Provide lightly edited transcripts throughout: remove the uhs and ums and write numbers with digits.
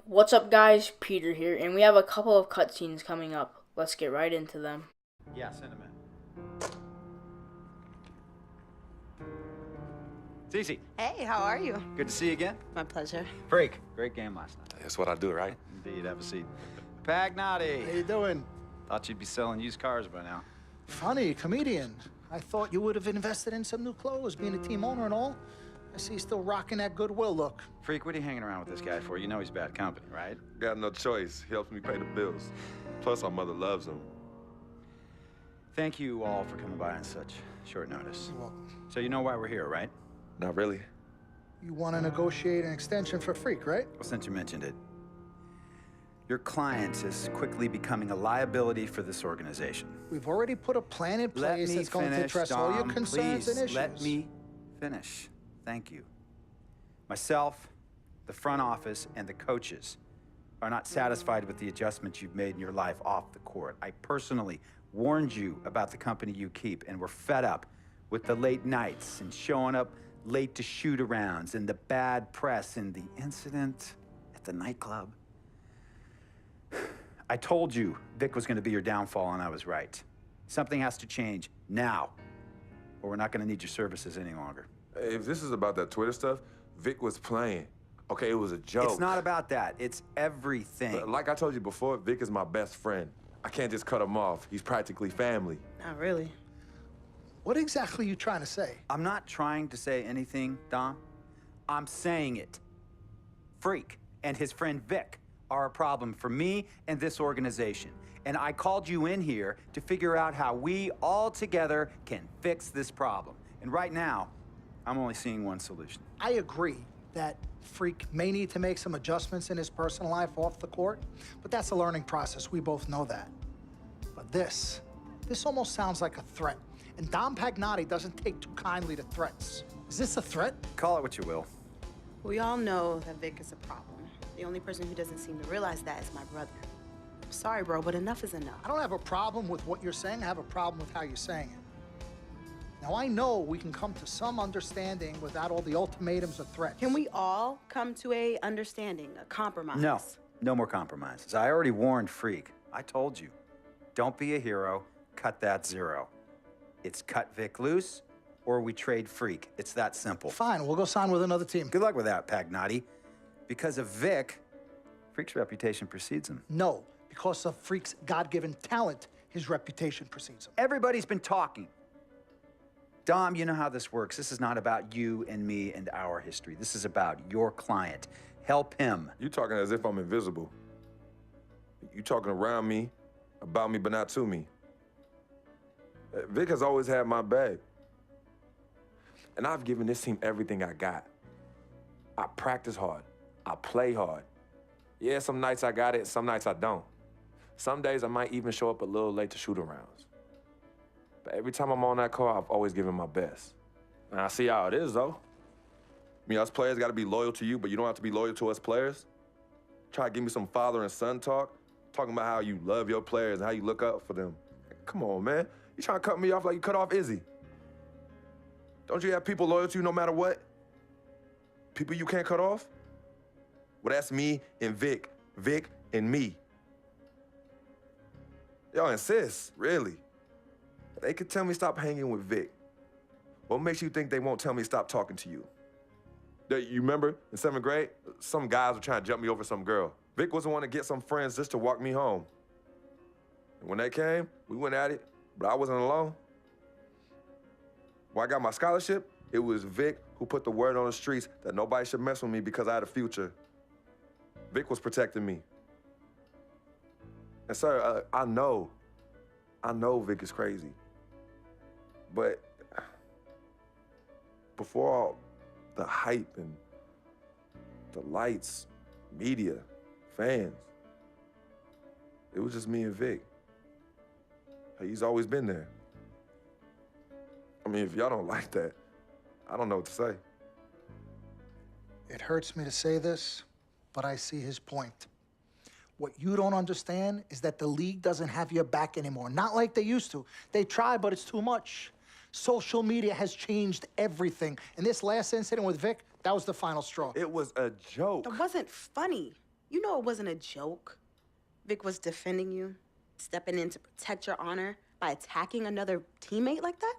What's up, guys? Peter here, and we have a couple of cutscenes coming up. Let's get right into them. Yeah, send him in. It's easy. Hey, how are you? Good to see you again. My pleasure. Freak. Great game last night. That's what I do, right? Indeed, have a seat. Pagnotti. How you doing? Thought you'd be selling used cars by now. Funny, comedian. I thought you would have invested in some new clothes, being a team owner and all. I see you still rocking that Goodwill look. Freak, what are you hanging around with this guy for? You know he's bad company, right? Got no choice. He helps me pay the bills. Plus, our mother loves him. Thank you all for coming by on such short notice. Well, So you know why we're here, right? Not really. you want to negotiate an extension for Freak, right? Well, since you mentioned it, your client is quickly becoming a liability for this organization. We've already put a plan in place that's going to address all your concerns and issues. Let me finish. Thank you. Myself, the front office, and the coaches are not satisfied with the adjustments you've made in your life off the court. I personally warned you about the company you keep, and we're fed up with the late nights and showing up late to shoot-arounds and the bad press and the incident at the nightclub. I told you Vic was going to be your downfall, and I was right. Something has to change now, or we're not going to need your services any longer. If this is about that Twitter stuff, Vic was playing. Okay, it was a joke. It's not about that. It's everything. But like I told you before, Vic is my best friend. I can't just cut him off. He's practically family. Not really. What exactly are you trying to say? I'm not trying to say anything, Dom. I'm saying it. Freak and his friend Vic are a problem for me and this organization. And I called you in here to figure out how we all together can fix this problem. And right now, I'm only seeing one solution. I agree that Freak may need to make some adjustments in his personal life off the court, but that's a learning process. We both know that. But this almost sounds like a threat. And Dom Pagnotti doesn't take too kindly to threats. Is this a threat? Call it what you will. We all know that Vic is a problem. The only person who doesn't seem to realize that is my brother. I'm sorry, bro, but enough is enough. I don't have a problem with what you're saying. I have a problem with how you're saying it. Now, I know we can come to some understanding without all the ultimatums or threats. Can we all come to a understanding, a compromise? No, no more compromises. I already warned Freak. I told you. Don't be a hero. Cut that zero. It's cut Vic loose, or we trade Freak. It's that simple. Fine, we'll go sign with another team. Good luck with that, Pagnotti. Because of Vic, Freak's reputation precedes him. No, because of Freak's God-given talent, his reputation precedes him. Everybody's been talking. Dom, you know how this works. This is not about you and me and our history. This is about your client. Help him. You talking as if I'm invisible. You talking around me, about me, but not to me. Vic has always had my back. And I've given this team everything I got. I practice hard. I play hard. Yeah, some nights I got it, some nights I don't. Some days I might even show up a little late to shoot-arounds. But every time I'm on that court, I've always given my best. And I see how it is, though. I mean, us players got to be loyal to you, but you don't have to be loyal to us players. Try to give me some father and son talk, talking about how you love your players and how you look up for them. Come on, man. You trying to cut me off like you cut off Izzy. Don't you have people loyal to you no matter what? People you can't cut off? Well, that's me and Vic. Vic and me. Y'all insist, really. They could tell me stop hanging with Vic. What makes you think they won't tell me stop talking to you? You remember in 7th grade, some guys were trying to jump me over some girl. Vic was the one to get some friends just to walk me home. And when they came, we went at it, but I wasn't alone. When I got my scholarship, it was Vic who put the word on the streets that nobody should mess with me because I had a future. Vic was protecting me. And sir, I know Vic is crazy. But before all the hype and the lights, media, fans, it was just me and Vic. He's always been there. I mean, if y'all don't like that, I don't know what to say. It hurts me to say this, but I see his point. What you don't understand is that the league doesn't have your back anymore. Not like they used to. They try, but it's too much. Social media has changed everything. And this last incident with Vic, that was the final straw. It was a joke. That wasn't funny. You know it wasn't a joke. Vic was defending you, stepping in to protect your honor by attacking another teammate like that?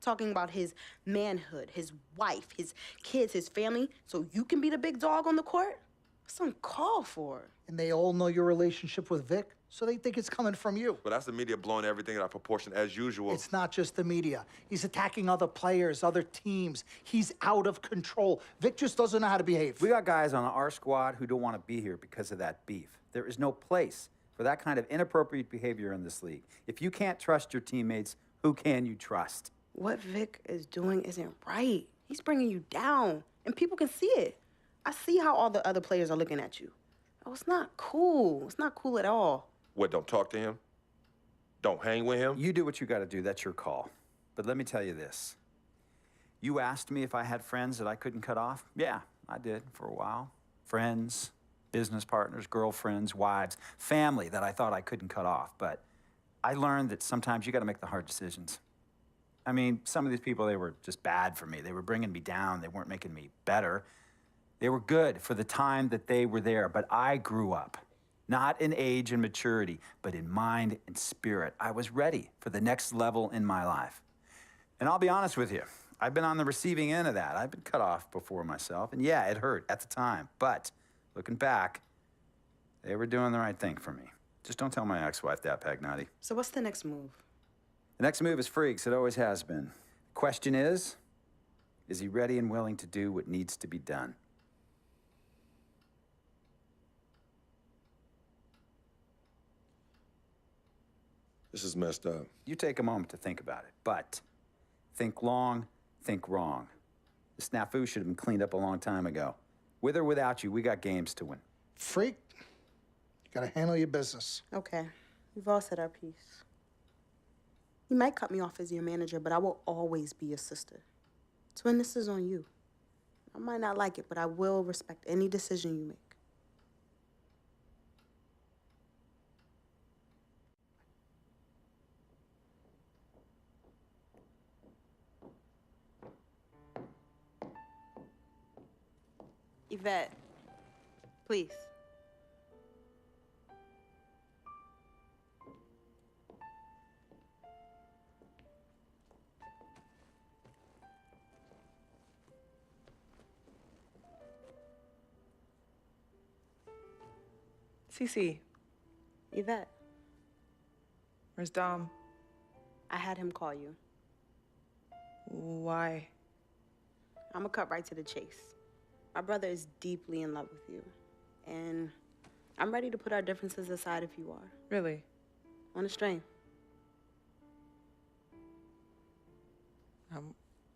Talking about his manhood, his wife, his kids, his family, so you can be the big dog on the court? That's uncalled for. And they all know your relationship with Vic, so they think it's coming from you. But that's the media blowing everything out of proportion as usual. It's not just the media. He's attacking other players, other teams. He's out of control. Vic just doesn't know how to behave. We got guys on our squad who don't want to be here because of that beef. There is no place for that kind of inappropriate behavior in this league. If you can't trust your teammates, who can you trust? What Vic is doing isn't right. He's bringing you down, and people can see it. I see how all the other players are looking at you. Oh, it's not cool. It's not cool at all. What, don't talk to him? Don't hang with him? You do what you got to do. That's your call. But let me tell you this. You asked me if I had friends that I couldn't cut off? Yeah, I did for a while. Friends, business partners, girlfriends, wives, family that I thought I couldn't cut off. But I learned that sometimes you got to make the hard decisions. I mean, some of these people, they were just bad for me. They were bringing me down. They weren't making me better. They were good for the time that they were there, but I grew up, not in age and maturity, but in mind and spirit. I was ready for the next level in my life. And I'll be honest with you, I've been on the receiving end of that. I've been cut off before myself, and yeah, it hurt at the time, but looking back, they were doing the right thing for me. Just don't tell my ex-wife that, Pagnotti. So what's the next move? The next move is freaks. It always has been. The question is he ready and willing to do what needs to be done? This is messed up. You take a moment to think about it, but think long, think wrong. The snafu should have been cleaned up a long time ago. With or without you, we got games to win. Freak, you gotta handle your business. Okay, we've all said our piece. You might cut me off as your manager, but I will always be your sister. Twin, this is on you. I might not like it, but I will respect any decision you make. Yvette, please. Cece, Yvette, where's Dom? I had him call you. Why? I'm gonna cut right to the chase. My brother is deeply in love with you, and I'm ready to put our differences aside if you are. Really? On a string.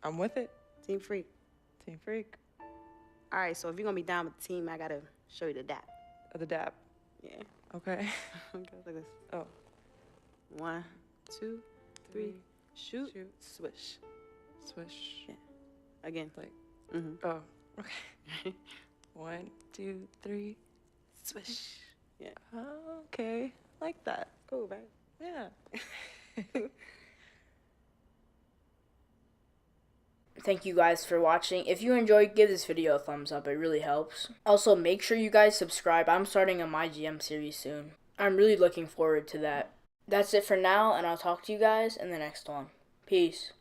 I'm with it. Team Freak. Team Freak. All right, so if you're gonna be down with the team, I gotta show you the dap. The dap. Yeah. Okay. Okay, like this. Oh. 1, 2, 3, shoot, Shoot. swish. Swish. Yeah. Again. Like, Mm-hmm. oh, okay. 1, 2, 3, swish. Yeah. Oh, okay. Like that. Cool, right? Yeah. Thank you guys for watching. If you enjoyed, give this video a thumbs up. It really helps. Also, make sure you guys subscribe. I'm starting a MyGM series soon. I'm really looking forward to that. That's it for now, and I'll talk to you guys in the next one. Peace.